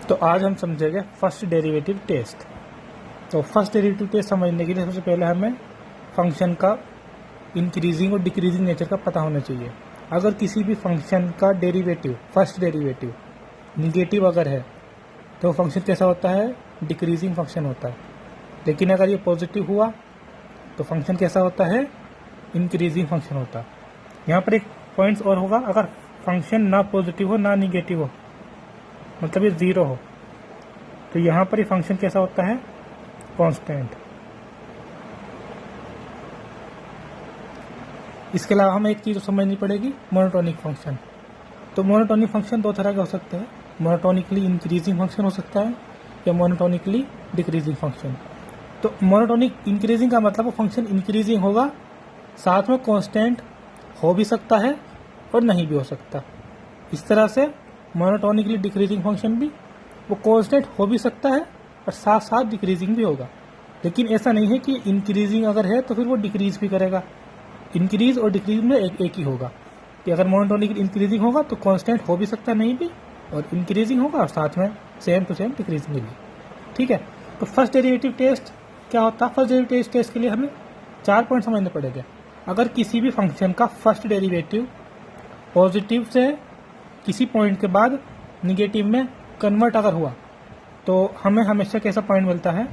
तो आज हम समझेंगे फर्स्ट डेरिवेटिव टेस्ट। तो फर्स्ट डेरिवेटिव टेस्ट समझने के लिए सबसे पहले हमें फंक्शन का इंक्रीजिंग और डिक्रीजिंग नेचर का पता होना चाहिए। अगर किसी भी फंक्शन का डेरिवेटिव फर्स्ट डेरिवेटिव निगेटिव अगर है तो फंक्शन कैसा होता है, डिक्रीजिंग फंक्शन होता है। लेकिन अगर ये पॉजिटिव हुआ तो फंक्शन कैसा होता है, इंक्रीजिंग फंक्शन होता है। यहाँ पर एक पॉइंट्स और होगा, अगर फंक्शन ना पॉजिटिव हो ना निगेटिव हो, मतलब ये जीरो हो, तो यहाँ पर ये फंक्शन कैसा होता है, कांस्टेंट। इसके अलावा हमें एक चीज़ समझनी पड़ेगी, मोनोटोनिक फंक्शन। तो मोनोटोनिक फंक्शन दो तरह के हो सकते हैं, मोनोटोनिकली इंक्रीजिंग फंक्शन हो सकता है या मोनोटोनिकली डिक्रीजिंग फंक्शन। तो मोनोटोनिक इंक्रीजिंग का मतलब वो फंक्शन इंक्रीजिंग होगा, साथ में कांस्टेंट हो भी सकता है और नहीं भी हो सकता। इस तरह से मोनोटोनिकली डिक्रीजिंग फंक्शन भी वो कांस्टेंट हो भी सकता है और साथ साथ डिक्रीजिंग भी होगा। लेकिन ऐसा नहीं है कि इंक्रीजिंग अगर है तो फिर वो डिक्रीज भी करेगा। इंक्रीज और डिक्रीज में एक ही होगा कि अगर मोनोटोनिकली इंक्रीजिंग होगा तो कांस्टेंट हो भी सकता है नहीं भी, और इंक्रीजिंग होगा और साथ में सेम टू सेम डिक्रीजिंग भी। ठीक है, तो फर्स्ट डेरिवेटिव टेस्ट क्या होता है? फर्स्ट डेरिवेटिव टेस्ट के लिए हमें 4 पॉइंट समझने पड़ेंगे। अगर किसी भी फंक्शन का फर्स्ट डेरिवेटिव पॉजिटिव से किसी पॉइंट के बाद निगेटिव में कन्वर्ट अगर हुआ तो हमें हमेशा कैसा पॉइंट मिलता है,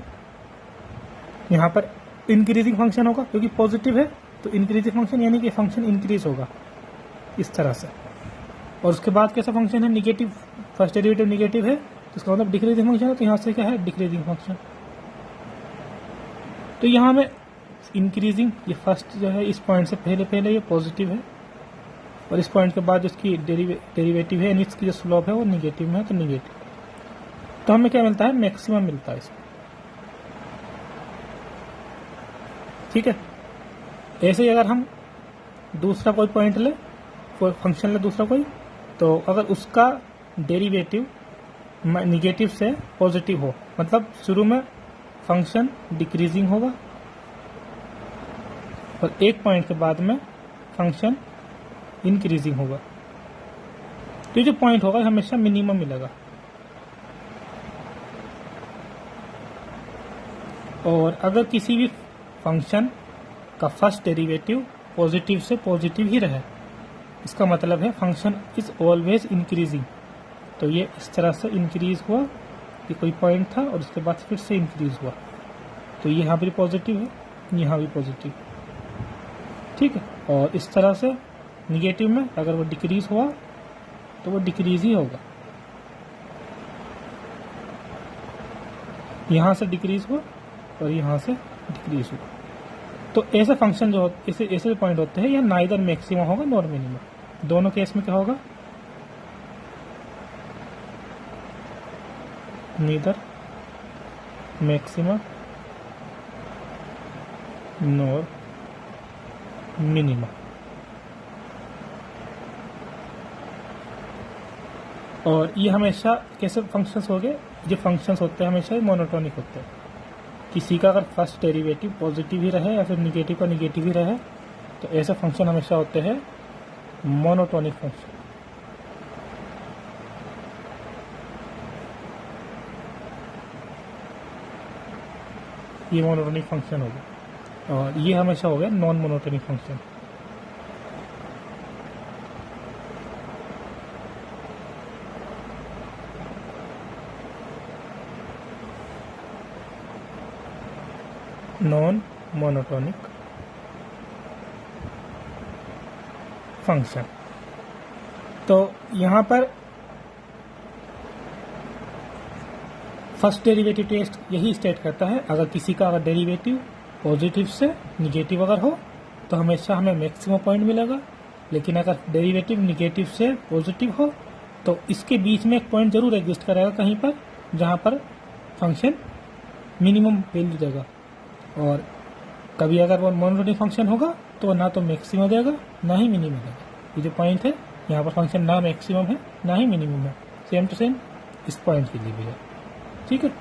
यहाँ पर इंक्रीजिंग फंक्शन होगा, क्योंकि पॉजिटिव है तो इंक्रीजिंग फंक्शन यानी कि फंक्शन इंक्रीज होगा इस तरह से। और उसके बाद कैसा फंक्शन है, निगेटिव, फर्स्ट डेरिवेटिव निगेटिव है तो इसका मतलब डिक्रीजिंग फंक्शन है, तो यहाँ से क्या है, डिक्रीजिंग फंक्शन। तो यहाँ में इंक्रीजिंग, ये फर्स्ट जो है इस पॉइंट से पहले ये पॉजिटिव है और इस पॉइंट के बाद जिसकी डेरिवेटिव है यानी इसकी जो स्लोप है वो निगेटिव में है, तो निगेटिव। तो हमें क्या मिलता है, मैक्सिमम मिलता है इसमें। ठीक है, ऐसे ही अगर हम दूसरा कोई पॉइंट ले, फंक्शन ले दूसरा कोई, तो अगर उसका डेरिवेटिव निगेटिव से पॉजिटिव हो, मतलब शुरू में फंक्शन डिक्रीजिंग होगा और एक पॉइंट के बाद में फंक्शन इंक्रीजिंग होगा, तो ये जो पॉइंट होगा हमेशा मिनिमम मिलेगा। और अगर किसी भी फंक्शन का फर्स्ट डेरिवेटिव पॉजिटिव से पॉजिटिव ही रहे, इसका मतलब है फंक्शन इज ऑलवेज इंक्रीजिंग। तो ये इस तरह से इंक्रीज हुआ, ये कोई पॉइंट था और उसके बाद फिर से इंक्रीज हुआ, तो यहाँ भी पॉजिटिव है, यहाँ भी पॉजिटिव। ठीक है, और इस तरह से निगेटिव में अगर वो डिक्रीज हुआ तो वो डिक्रीज ही होगा, यहाँ से डिक्रीज हुआ और यहाँ से डिक्रीज हुआ। तो ऐसे फंक्शन जो ऐसे पॉइंट होते हैं, या नाइदर मैक्सिमम होगा नॉर मिनिमम। दोनों केस में क्या होगा, नीदर मैक्सिमम नॉर मिनिमम। और ये हमेशा कैसे फंक्शंस हो गए, जो फंक्शंस होते हैं हमेशा मोनोटोनिक होते हैं। किसी का अगर फर्स्ट डेरिवेटिव पॉजिटिव ही रहे या फिर निगेटिव का निगेटिव ही रहे, तो ऐसे फंक्शन हमेशा होते हैं मोनोटोनिक फंक्शन। ये मोनोटोनिक फंक्शन हो गया, और ये हमेशा हो गया non monotonic function. Non monotonic function. तो यहाँ पर फर्स्ट डेरिवेटिव टेस्ट यही स्टेट करता है, अगर किसी का अगर डेरिवेटिव पॉजिटिव से निगेटिव अगर हो तो हमेशा हमें मैक्सिमम पॉइंट मिलेगा। लेकिन अगर डेरिवेटिव निगेटिव से पॉजिटिव हो तो इसके बीच में एक पॉइंट जरूर एग्जिस्ट करेगा कहीं पर, जहाँ पर फंक्शन मिनिमम वैल्यू देगा। और कभी अगर वो मोनोटोनिक फंक्शन होगा तो ना तो मैक्सिमम देगा ना ही मिनिमम देगा। ये जो पॉइंट है यहाँ पर फंक्शन ना मैक्सिमम है ना ही मिनिमम है, सेम टू सेम इस पॉइंट के लिए भी है। ठीक है।